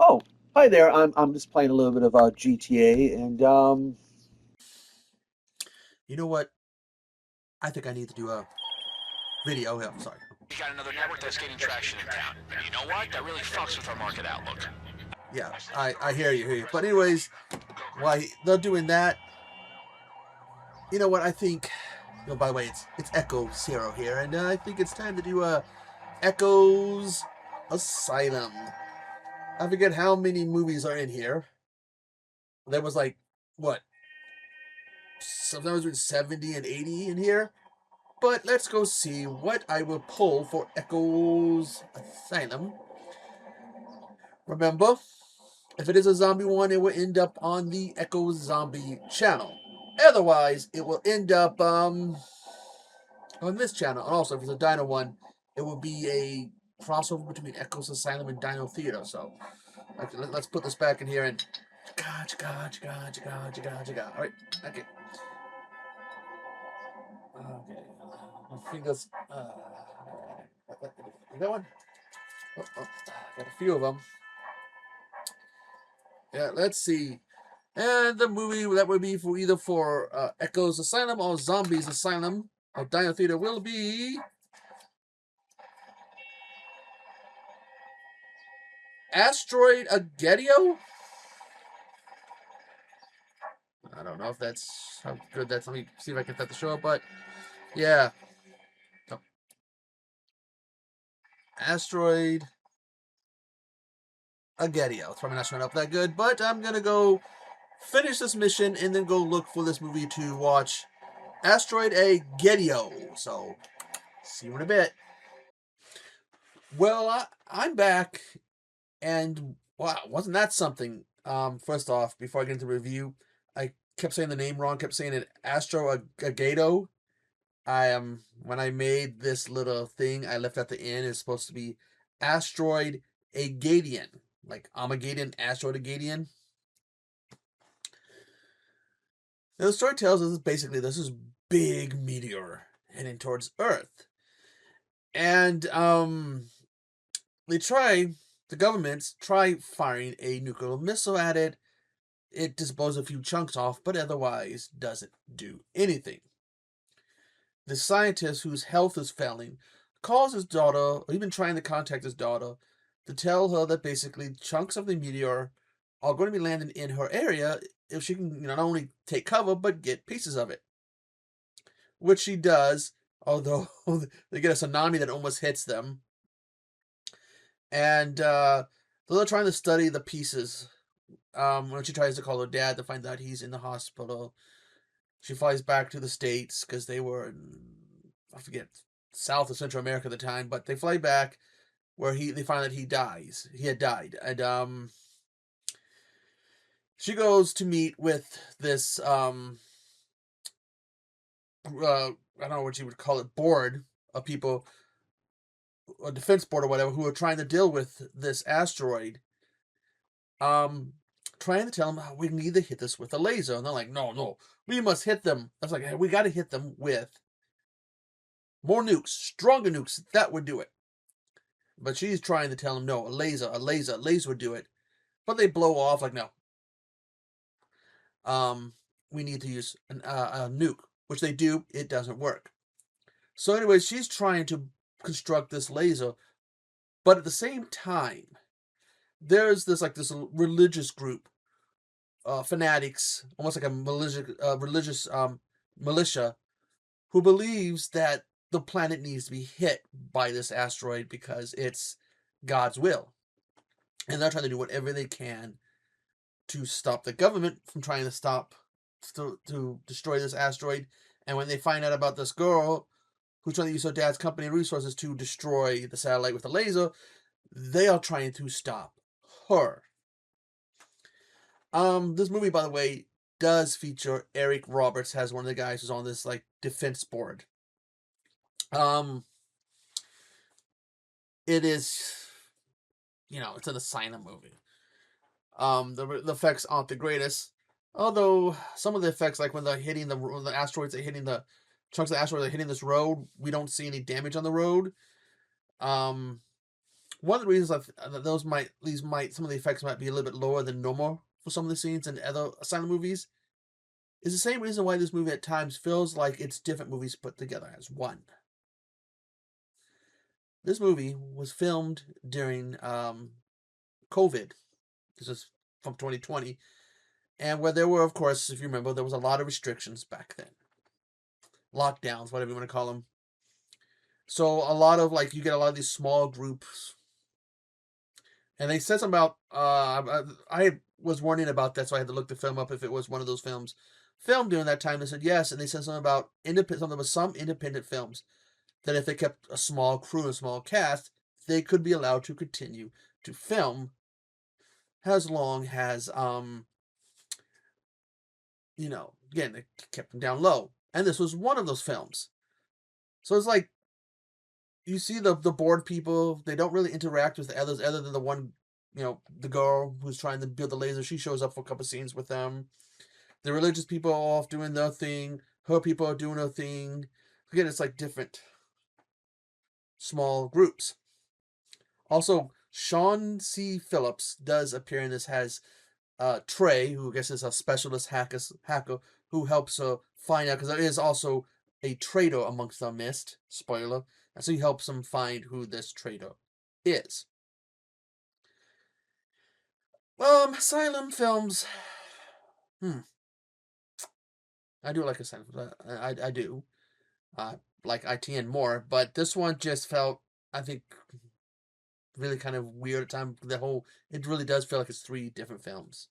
Oh, hi there. I'm just playing a little bit of GTA, and You know what? I think I need to do a video. Oh, yeah, sorry. We got another network that's gaining traction in town. And you know what? That really fucks with our market outlook. Yeah, I hear you. But anyways, while they're doing that, you know what? I think. By the way, it's Echo Zero here, and I think it's time to do a Echoes Asylum. I forget how many movies are in here. There was like what? Sometimes between 70 and 80 in here. But let's go see what I will pull for Echoes Asylum. Remember, if it is a zombie one, it will end up on the Echo Zombie channel. Otherwise, it will end up on this channel. And also, if it's a Dino one, it will be a crossover between Echoes Asylum and Dino Theater. So, let's put this back in here and gotcha. All right, okay, okay. My fingers. You got one? Got a few of them. Yeah, let's see. And the movie that would be for either for Echoes Asylum or Zombies Asylum of Dino Theater will be Asteroid-A-Geddon. I don't know if that's how good that's. Let me see if I can get that to show up. But yeah, no. Asteroid-A-Geddon. It's probably not showing up that good, but I'm gonna go finish this mission and then go look for this movie to watch. Asteroid-A-Geddon. So see you in a bit. Well, I'm back. And wow, wasn't that something? First off, before I get into the review, I kept saying the name wrong. Kept saying it Astro-Agado. When I made this little thing, I left at the end. It's supposed to be Asteroid-A-Geddon, like Armageddon, Asteroid-A-Geddon. Now, the story tells us basically this is big meteor heading towards Earth, and they try. The governments try firing a nuclear missile at it. It just blows a few chunks off, but otherwise doesn't do anything. The scientist whose health is failing calls his daughter, or even trying to contact his daughter, to tell her that basically chunks of the meteor are going to be landing in her area if she can not only take cover but get pieces of it. Which she does, although they get a tsunami that almost hits them. And they're trying to study the pieces. When she tries to call her dad to find out he's in the hospital, she flies back to the States because they were in, I forget, South or Central America at the time, but they fly back where they find that he dies. He had died. And she goes to meet with this I don't know what you would call it, board of people, a defense board or whatever, who are trying to deal with this asteroid. Um Trying to tell them, "Oh, we need to hit this with a laser." And they're like, no, we must hit them. I was like, hey, we got to hit them with more nukes, stronger nukes. That would do it. But she's trying to tell them, no, a laser would do it. But they blow off like, no. We need to use a nuke, which they do. It doesn't work. So, anyways, she's trying to construct this laser, but at the same time, there's this religious group, fanatics, almost like a religious militia, who believes that the planet needs to be hit by this asteroid because it's God's will. And they're trying to do whatever they can to stop the government from trying to to destroy this asteroid. And when they find out about this girl who's trying to use her dad's company and resources to destroy the satellite with a laser, they are trying to stop her. This movie, by the way, does feature Eric Roberts as one of the guys who's on this like defense board. Um, it is, it's an Asylum movie. The effects aren't the greatest, although some of the effects, like when the asteroids are hitting the chunks of the asteroids are hitting this road, we don't see any damage on the road. Um, One of the reasons that those might some of the effects might be a little bit lower than normal for some of the scenes in other Asylum movies is the same reason why this movie at times feels like it's different movies put together as one. This movie was filmed during COVID. This is from 2020, and where there were, of course, if you remember, there was a lot of restrictions back then, lockdowns, whatever you want to call them. So a lot of you get a lot of these small groups. And they said something about, I was warning about that, so I had to look the film up if it was one of those films filmed during that time. They said yes, and they said something about some independent films, that if they kept a small crew, a small cast, they could be allowed to continue to film as long as, again, they kept them down low. And this was one of those films. So it's like, you see the board people, they don't really interact with the others other than the one, the girl who's trying to build the laser. She shows up for a couple scenes with them. The religious people are off doing their thing. Her people are doing their thing. Again, it's like different small groups. Also, Sean C. Phillips does appear in this as Trey, who I guess is a specialist hacker who helps her find out, because there is also a traitor amongst the mist. Spoiler. And so he helps them find who this traitor is. Asylum films. I do like Asylum films. I do. Like ITN more, but this one just felt, I think, really kind of weird at times. It really does feel like it's 3 different films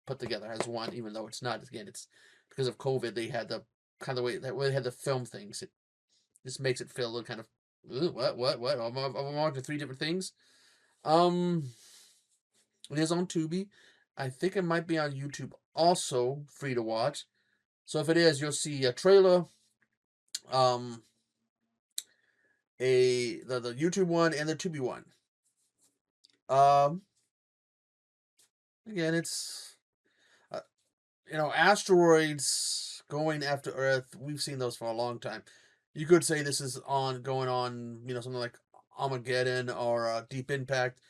put together as one, even though it's not. Again, it's because of COVID. They had the kind of way they had to film things. It just makes it feel a little kind of, what? I'm watching 3 different things. It is on Tubi. I think it might be on YouTube also, free to watch. So if it is, you'll see a trailer, the YouTube one and the Tubi one. Again, it's asteroids going after Earth. We've seen those for a long time. You could say this is going on, something like Armageddon or Deep Impact,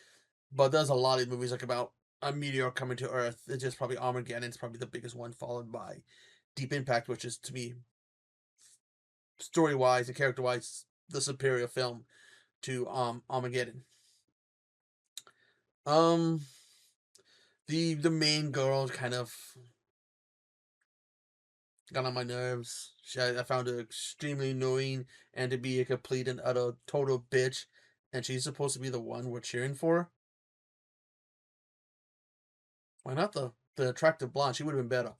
but there's a lot of movies about a meteor coming to Earth. It's just probably Armageddon's probably the biggest one, followed by Deep Impact, which is, to me, story-wise and character-wise, the superior film to Armageddon. The main girl kind of got on my nerves. I found her extremely annoying and to be a complete and utter total bitch. And she's supposed to be the one we're cheering for. Why not the attractive blonde? She would have been better.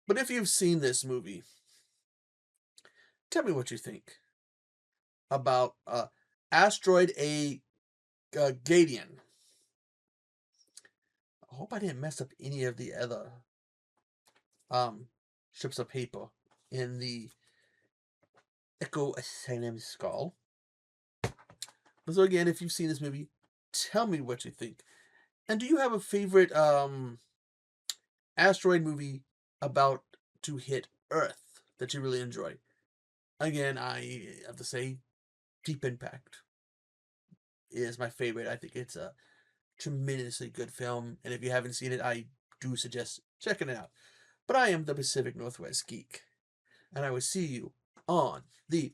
But if you've seen this movie, tell me what you think about Asteroid-A-Geddon. I hope I didn't mess up any of the other strips of paper in the Echo Asylum skull. So again, if you've seen this movie, tell me what you think. And do you have a favorite asteroid movie about to hit Earth that you really enjoy? Again, I have to say Deep Impact is my favorite. I think it's a tremendously good film, and if you haven't seen it, I do suggest checking it out. But I am the Pacific Northwest Geek, and I will see you on the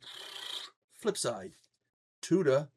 flip side. Toodaloo!